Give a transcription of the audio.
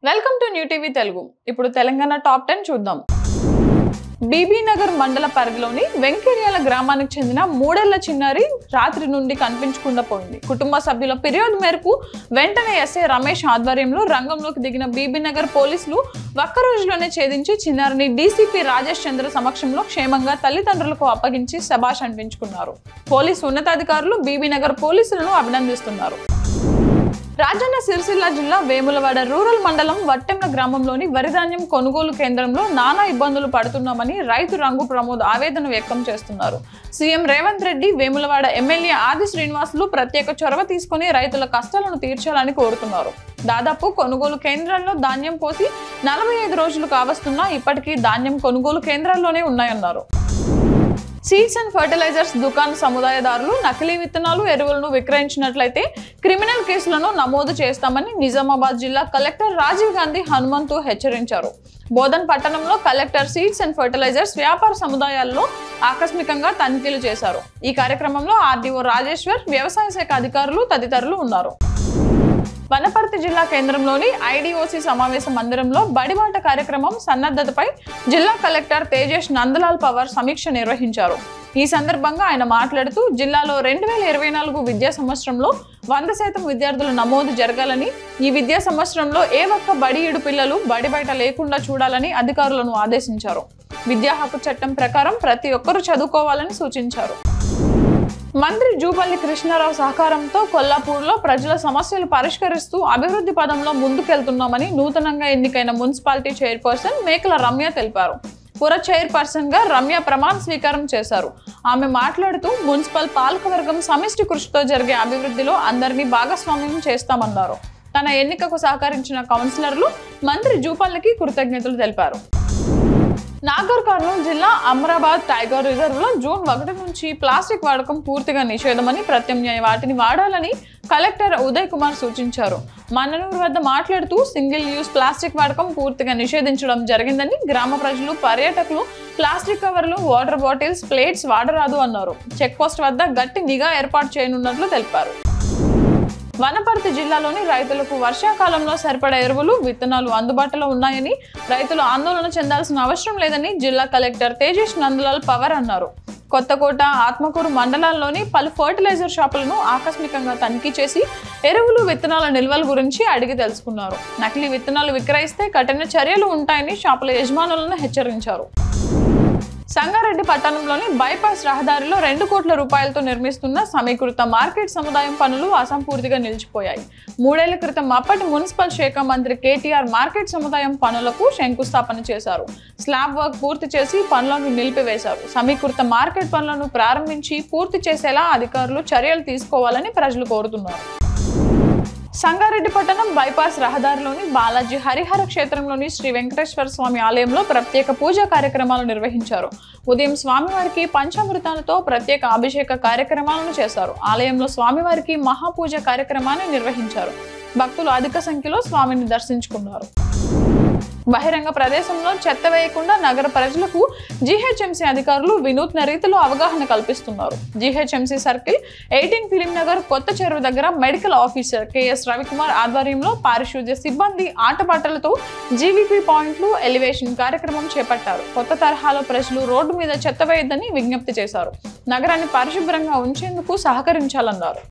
Welcome to new TV Telugu. ఇప్పుడు Telangana top 10 చూద్దాం. BB Nagar మండల పరిధిలోని వెంకర్యాల గ్రామానికి చెందిన 3 ఏళ్ల చిన్నారి రాత్రి నుండి కనిపించకుండా పోయింది. కుటుంబ సభ్యుల ఫిర్యాదు మేరకు వెంటనే ఎస్ఐ రమేష్ ఆధ్వర్యంలో రంగంలోకి దిగిన బీబీ నగర్ పోలీసులు ఒక్క రోజులోనే ఛేదించి చిన్నారిని డీసీపీ రాజేష్ చంద్ర సమక్షంలో క్షేమంగా తల్లిదండ్రులకు అప్పగించి శభాష్ అనిపించుకున్నారు. పోలీసు ఉన్నతాధికారులు బీబీ నగర్ పోలీసులను అభినందిస్తున్నారు. రాజన్న సిరిసిల్ల జిల్లా వేములవాడ రూరల్ మండలం వట్టెంల గ్రామంలోని వరిధాన్యం కొనుగోలు కేంద్రంలో నానా ఇబ్బందులు పడుతున్నామని రైతు రంగు ప్రమోద్ ఆవేదన వ్యక్తం చేస్తున్నారు. సీఎం రేవంత్ రెడ్డి, వేములవాడ ఎమ్మెల్యే ఆది శ్రీనివాసులు ప్రత్యేక చొరవ తీసుకుని రైతుల కష్టాలను తీర్చాలని కోరుతున్నారు. దాదాపు కొనుగోలు కేంద్రాల్లో ధాన్యం పోసి 45 రోజులు కావస్తున్నా ఇప్పటికీ ధాన్యం కొనుగోలు కేంద్రాల్లోనే ఉన్నాయన్నారు. సీడ్స్ అండ్ ఫర్టిలైజర్స్ దుకాణ సముదాయదారులు నకిలీ విత్తనాలు, ఎరువులను విక్రయించినట్లయితే క్రిమినల్ కేసులను నమోదు చేస్తామని నిజామాబాద్ జిల్లా కలెక్టర్ రాజీవ్ గాంధీ హనుమంతు హెచ్చరించారు. బోధన్ పట్టణంలో కలెక్టర్ సీడ్స్ అండ్ ఫర్టిలైజర్స్ వ్యాపార సముదాయాల్లో ఆకస్మికంగా తనిఖీలు చేశారు. ఈ కార్యక్రమంలో ఆర్డీఓ రాజేశ్వర్, వ్యవసాయ శాఖ అధికారులు తదితరులు ఉన్నారు. వనపర్తి జిల్లా కేంద్రంలోని ఐడిఓసి సమావేశ మందిరంలో బడిబాట కార్యక్రమం సన్నద్ధతపై జిల్లా కలెక్టర్ తేజేష్ నందలాల్ పవార్ సమీక్ష నిర్వహించారు. ఈ సందర్భంగా ఆయన మాట్లాడుతూ జిల్లాలో 2024 విద్యా సంవత్సరంలో 100% విద్యార్థుల నమోదు జరగాలని, ఈ విద్యా సంవత్సరంలో ఏ ఒక్క బడిఈడు పిల్లలు బడి బయట లేకుండా చూడాలని అధికారులను ఆదేశించారు. విద్యా హక్కు చట్టం ప్రకారం ప్రతి ఒక్కరూ చదువుకోవాలని సూచించారు. మంత్రి జూపల్లి కృష్ణారావు సహకారంతో కొల్లాపూర్లో ప్రజల సమస్యలు పరిష్కరిస్తూ అభివృద్ధి పదంలో ముందుకెళ్తున్నామని నూతనంగా ఎన్నికైన మున్సిపాలిటీ చైర్పర్సన్ మేకల రమ్య తెలిపారు. పుర చైర్పర్సన్ గా రమ్య ప్రమాణ స్వీకారం చేశారు. ఆమె మాట్లాడుతూ మున్సిపల్ పాలకవర్గం సమిష్టి కృషితో జరిగే అభివృద్ధిలో అందరినీ భాగస్వామ్యం చేస్తామన్నారు. తన ఎన్నికకు సహకరించిన కౌన్సిలర్లు మంత్రి జూపల్లికి కృతజ్ఞతలు తెలిపారు. నాగర్ కర్నూలు జిల్లా అమరాబాద్ టైగర్ రిజర్వ్ లో జూన్ 1 నుంచి ప్లాస్టిక్ వాడకం పూర్తిగా నిషేధమని, ప్రత్యామ్నాయ వాటిని వాడాలని కలెక్టర్ ఉదయ్ కుమార్ సూచించారు. మన్ననూరు వద్ద మాట్లాడుతూ సింగిల్ యూజ్ ప్లాస్టిక్ వాడకం పూర్తిగా నిషేధించడం జరిగిందని, గ్రామ ప్రజలు, పర్యాటకులు ప్లాస్టిక్ కవర్లు, వాటర్ బాటిల్స్, ప్లేట్స్ వాడరాదు అన్నారు. చెక్ పోస్ట్ వద్ద గట్టి నిఘా ఏర్పాటు చేయనున్నట్లు తెలిపారు. వనపర్తి జిల్లాలోని రైతులకు వర్షాకాలంలో సరిపడా ఎరువులు, విత్తనాలు అందుబాటులో ఉన్నాయని, రైతులు ఆందోళన చెందాల్సిన అవసరం లేదని జిల్లా కలెక్టర్ తేజేష్ నందలాల్ పవార్ అన్నారు. కొత్తకోట, ఆత్మకూరు మండలాల్లోని పలు ఫర్టిలైజర్ షాపులను ఆకస్మికంగా తనిఖీ చేసి ఎరువులు, విత్తనాల నిల్వల గురించి అడిగి తెలుసుకున్నారు. నకిలీ విత్తనాలు విక్రయిస్తే కఠిన చర్యలు ఉంటాయని షాపుల యజమానులను హెచ్చరించారు. సంగారెడ్డి పట్టణంలోని బైపాస్ రహదారిలో 2 కోట్ల రూపాయలతో నిర్మిస్తున్న సమీకృత మార్కెట్ సముదాయం పనులు అసంపూర్తిగా నిలిచిపోయాయి. 3 ఏళ్ల క్రితం అప్పటి మున్సిపల్ శాఖ మంత్రి కేటీఆర్ మార్కెట్ సముదాయం పనులకు శంకుస్థాపన చేశారు. స్లాబ్ వర్క్ పూర్తి చేసి పనులను నిలిపివేశారు. సమీకృత మార్కెట్ పనులను ప్రారంభించి పూర్తి చేసేలా అధికారులు చర్యలు తీసుకోవాలని ప్రజలు కోరుతున్నారు. సంగారెడ్డి పట్టణం బైపాస్ రహదారిలోని బాలాజీ హరిహర క్షేత్రంలోని శ్రీ వెంకటేశ్వర స్వామి ఆలయంలో ప్రత్యేక పూజా కార్యక్రమాలు నిర్వహించారు. ఉదయం స్వామివారికి పంచామృతాలతో ప్రత్యేక అభిషేక కార్యక్రమాలను చేశారు. ఆలయంలో స్వామివారికి మహాపూజ కార్యక్రమాన్ని నిర్వహించారు. భక్తులు అధిక సంఖ్యలో స్వామిని దర్శించుకున్నారు. బహిరంగ ప్రదేశంలో చెత్త వేయకుండా నగర ప్రజలకు జీహెచ్ఎంసీ అధికారులు వినూత్న రీతిలో అవగాహన కల్పిస్తున్నారు. జీహెచ్ఎంసీ సర్కిల్ 18 ఫిలిం నగర్ కొత్త చెరువు దగ్గర మెడికల్ ఆఫీసర్ కెఎస్ రవికుమార్ ఆధ్వర్యంలో పారిశుద్ధ్య సిబ్బంది ఆటపాటలతో జీవీపీ పాయింట్లు, ఎలివేషన్ కార్యక్రమం చేపట్టారు. కొత్త తరహాలో ప్రజలు రోడ్డు మీద చెత్త వేయొద్దని విజ్ఞప్తి చేశారు. నగరాన్ని పరిశుభ్రంగా ఉంచేందుకు సహకరించాలన్నారు.